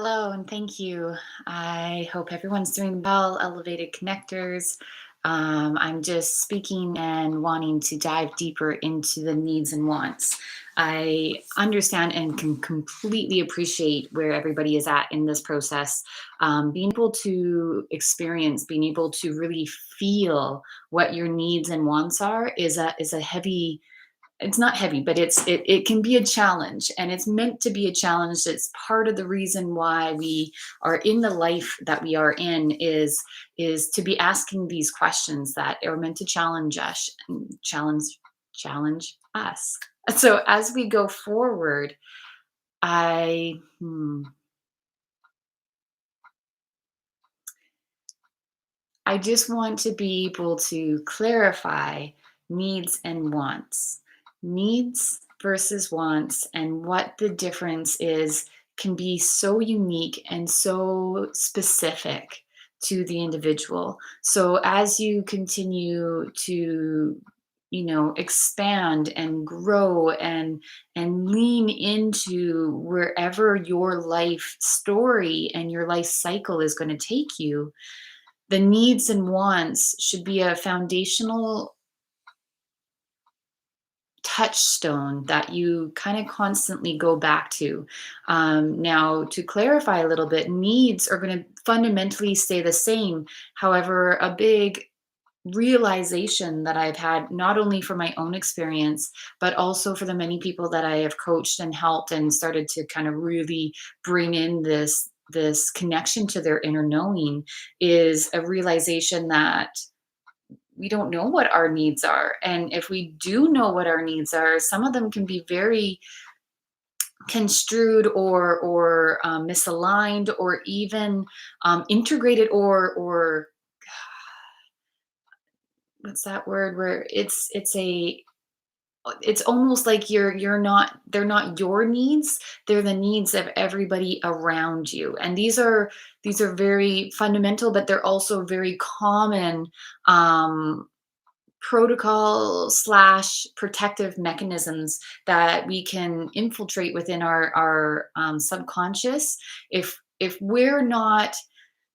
Hello and thank you. I hope everyone's doing well, elevated connectors. I'm just speaking and wanting to dive deeper into the needs and wants. I understand and can completely appreciate where everybody is at in this process. Being able to experience, being able to really feel what your needs and wants are is a heavy, it's not heavy, but it can be a challenge, and it's meant to be a challenge. It's part of the reason why we are in the life that we are in is to be asking these questions that are meant to challenge us and challenge us. So as we go forward, I hmm, I just want to be able to clarify needs and wants. Needs versus wants, and what the difference is can be so unique and so specific to the individual. So as you continue to expand and grow and lean into wherever your life story and your life cycle is going to take you, the needs and wants should be a foundational touchstone that you kind of constantly go back to. Now, to clarify a little bit, needs are going to fundamentally stay the same. However, a big realization that I've had, not only from my own experience, but also for the many people that I have coached and helped and started to kind of really bring in this connection to their inner knowing, is a realization that we don't know what our needs are. And if we do know what our needs are, some of them can be very construed or misaligned, or even integrated, or what's that word, where it's almost like you're not they're not your needs, they're the needs of everybody around you. And these are very fundamental, but they're also very common um protocol slash protective mechanisms that we can infiltrate within our subconscious if we're not,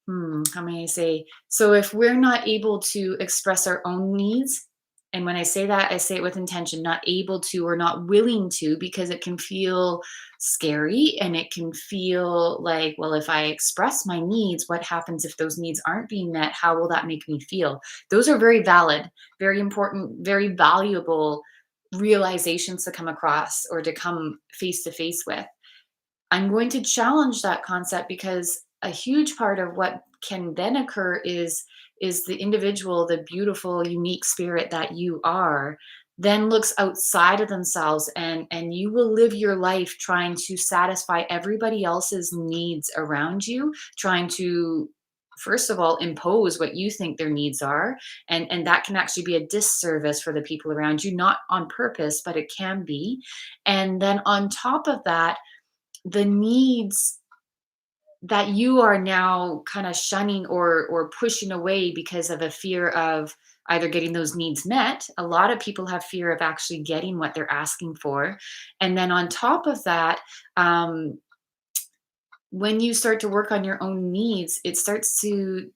how may I say? So if we're not able to express our own needs, and when I say that, I say it with intention, not able to or not willing to, because it can feel scary and it can feel like, well, if I express my needs, what happens if those needs aren't being met? How will that make me feel? Those are very valid, very important, very valuable realizations to come across or to come face to face with. I'm going to challenge that concept, because a huge part of what can then occur is the individual, the beautiful, unique spirit that you are, then looks outside of themselves, and you will live your life trying to satisfy everybody else's needs around you, trying to first of all impose what you think their needs are, and that can actually be a disservice for the people around you, not on purpose, but it can be. And then on top of that, the needs that you are now kind of shunning or pushing away because of a fear of either getting those needs met. A lot of people have fear of actually getting what they're asking for. And then on top of that, when you start to work on your own needs, it starts to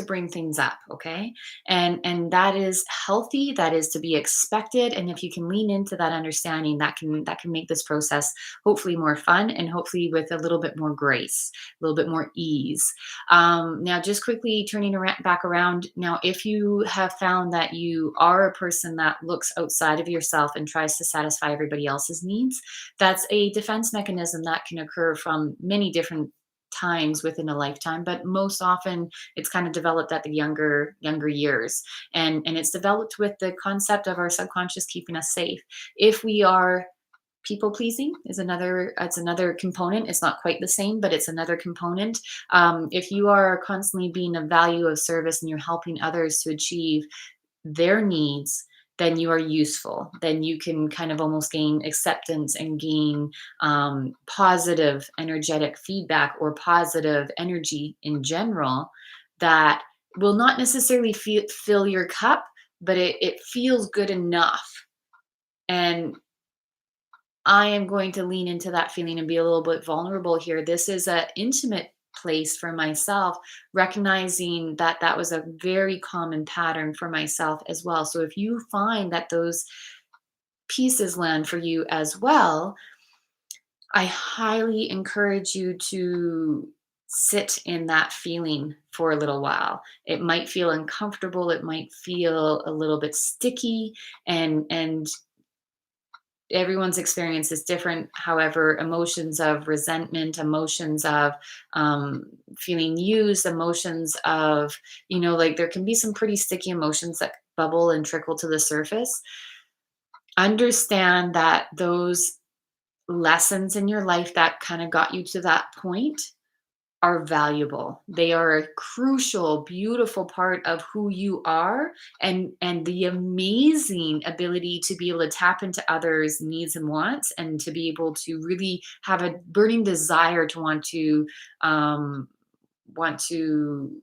bring things up, okay? And that is healthy, that is to be expected. And if you can lean into that understanding, that can make this process hopefully more fun, and hopefully with a little bit more grace, a little bit more ease. Now, just quickly turning back around now, if you have found that you are a person that looks outside of yourself and tries to satisfy everybody else's needs, that's a defense mechanism that can occur from many different times within a lifetime, but most often it's kind of developed at the younger years, and it's developed with the concept of our subconscious keeping us safe. If we are people pleasing, is another it's another component. It's not quite the same, but it's another component. If you are constantly being of value, of service, and you're helping others to achieve their needs, then you are useful. Then you can kind of almost gain acceptance and gain positive energetic feedback, or positive energy in general, that will not necessarily fill your cup, but it feels good enough. And I am going to lean into that feeling and be a little bit vulnerable here. This is an intimate place for myself, recognizing that that was a very common pattern for myself as well. So if you find that those pieces land for you as well, I highly encourage you to sit in that feeling for a little while. It might feel uncomfortable, it might feel a little bit sticky, and everyone's experience is different. However, emotions of resentment, emotions of um, feeling used, emotions of, like there can be some pretty sticky emotions that bubble and trickle to the surface. Understand that those lessons in your life that kind of got you to that point are valuable. They are a crucial, beautiful part of who you are, and the amazing ability to be able to tap into others' needs and wants, and to be able to really have a burning desire to um, want to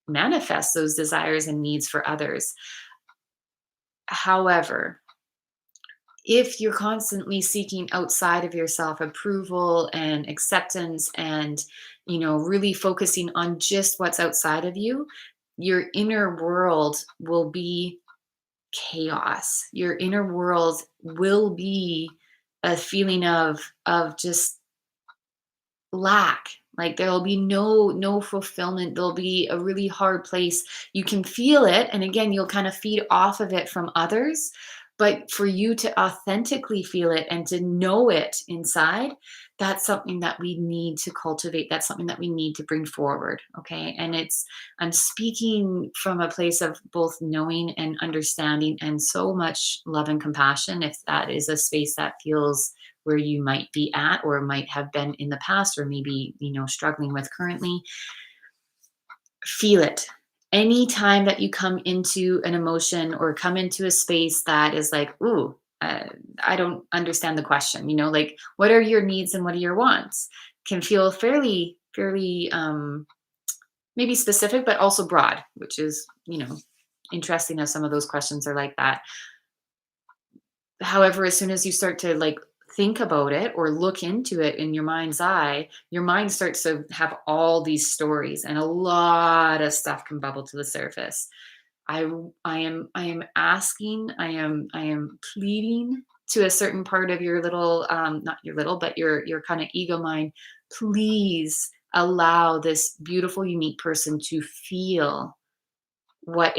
manifest those desires and needs for others. However, if you're constantly seeking outside of yourself approval and acceptance, and really focusing on just what's outside of you, your inner world will be chaos. Your inner world will be a feeling of just lack. Like there'll be no fulfillment. There'll be a really hard place. You can feel it, and again, you'll kind of feed off of it from others, but for you to authentically feel it and to know it inside, that's something that we need to cultivate. That's something that we need to bring forward. Okay, and I'm speaking from a place of both knowing and understanding, and so much love and compassion, if that is a space that feels where you might be at or might have been in the past, or maybe struggling with currently. Feel it. Anytime that you come into an emotion or come into a space that is like, ooh, I don't understand the question, like what are your needs and what are your wants, can feel fairly maybe specific, but also broad, which is interesting how some of those questions are like that. However, as soon as you start to like think about it or look into it in your mind's eye, your mind starts to have all these stories, and a lot of stuff can bubble to the surface. I am asking, I am pleading to a certain part of your little not your little, but your kind of ego mind. Please allow this beautiful, unique person to feel what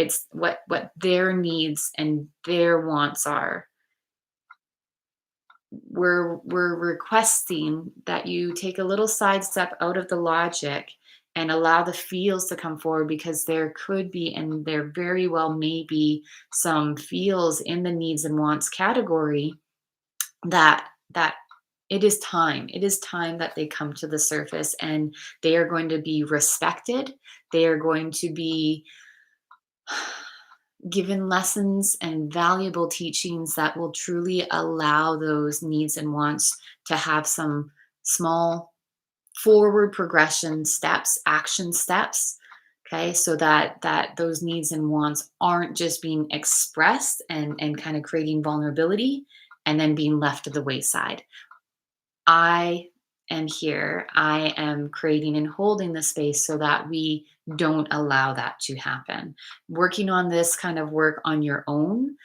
their needs and their wants are. We're requesting that you take a little sidestep out of the logic and allow the feels to come forward, because there could be, and there very well may be, some feels in the needs and wants category that it is time that they come to the surface, and they are going to be respected. They are going to be given lessons and valuable teachings that will truly allow those needs and wants to have some small forward progression steps, action steps. Okay, so that those needs and wants aren't just being expressed and kind of creating vulnerability and then being left to the wayside. I am here. I am creating and holding the space so that we don't allow that to happen. Working on this kind of work on your own,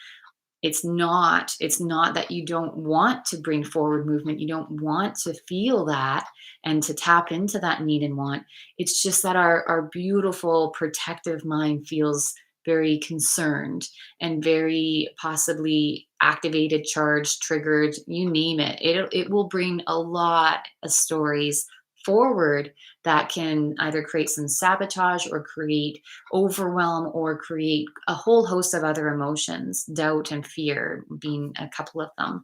it's not that you don't want to bring forward movement, you don't want to feel that and to tap into that need and want. It's just that our beautiful protective mind feels very concerned and very possibly activated, charged, triggered, you name it. It will bring a lot of stories forward that can either create some sabotage or create overwhelm or create a whole host of other emotions, doubt and fear being a couple of them.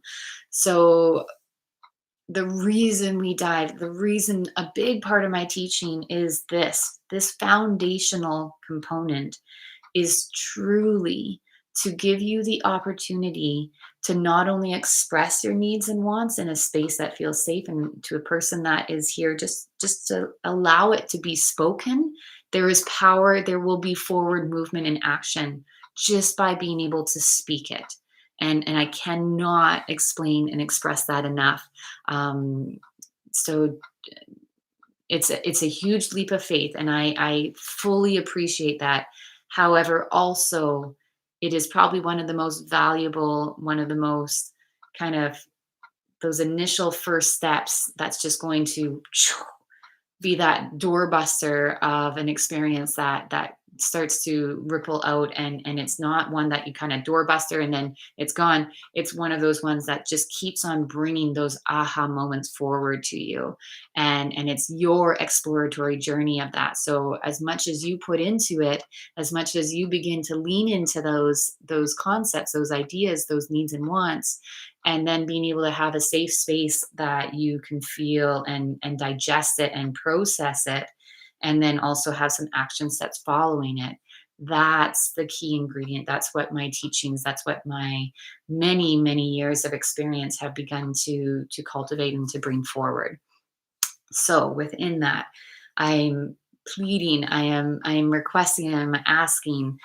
So, the reason a big part of my teaching is this foundational component is truly to give you the opportunity to not only express your needs and wants in a space that feels safe, and to a person that is here just to allow it to be spoken. There is power, there will be forward movement and action just by being able to speak it. And I cannot explain and express that enough. So it's a huge leap of faith, and I fully appreciate that. However, also, it is probably one of the most valuable, one of the most kind of those initial first steps that's just going to be that doorbuster of an experience that starts to ripple out, and it's not one that you kind of doorbuster and then it's gone. It's one of those ones that just keeps on bringing those aha moments forward to you, and it's your exploratory journey of that. So as much as you put into it, as much as you begin to lean into those concepts, those ideas, those needs and wants, and then being able to have a safe space that you can feel and digest it and process it, and then also have some action steps following it. That's the key ingredient. That's what my teachings, that's what my many years of experience have begun to cultivate and to bring forward. So within that, I'm pleading, I am requesting, I'm asking,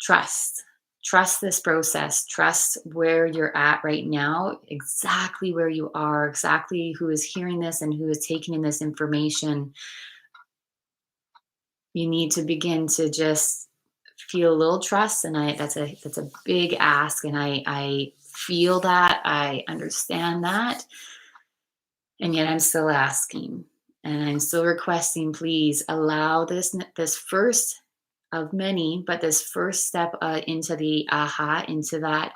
trust. Trust this process. Trust where you're at right now, exactly where you are, exactly who is hearing this and who is taking in this information. You need to begin to just feel a little trust, and I that's a big ask, and I feel that, I understand that, and yet I'm still asking, and I'm still requesting, please allow this first of many, but this first step into the aha, into that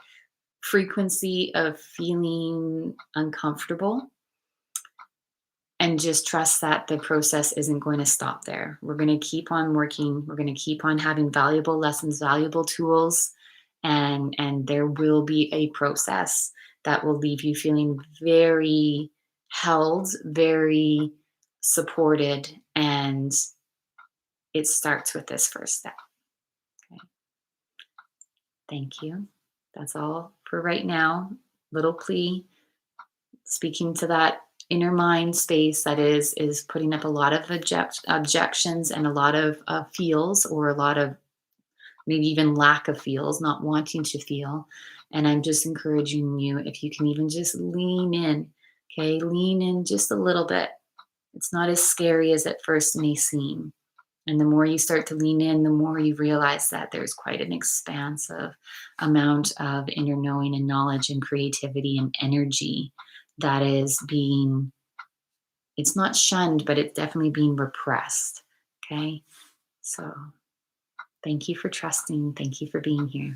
frequency of feeling uncomfortable, and just trust that the process isn't going to stop there. We're going to keep on working. We're going to keep on having valuable lessons, valuable tools, and there will be a process that will leave you feeling very held, very supported, and it starts with this first step. Okay. Thank you. That's all for right now. Little plea, speaking to that inner mind space that is putting up a lot of objections and a lot of feels, or a lot of maybe even lack of feels, not wanting to feel. And I'm just encouraging you, if you can even just lean in. Okay, lean in just a little bit. It's not as scary as at first may seem. And the more you start to lean in, the more you realize that there's quite an expansive amount of inner knowing and knowledge and creativity and energy that is being, it's not shunned, but it's definitely being repressed. Okay. So thank you for trusting. Thank you for being here.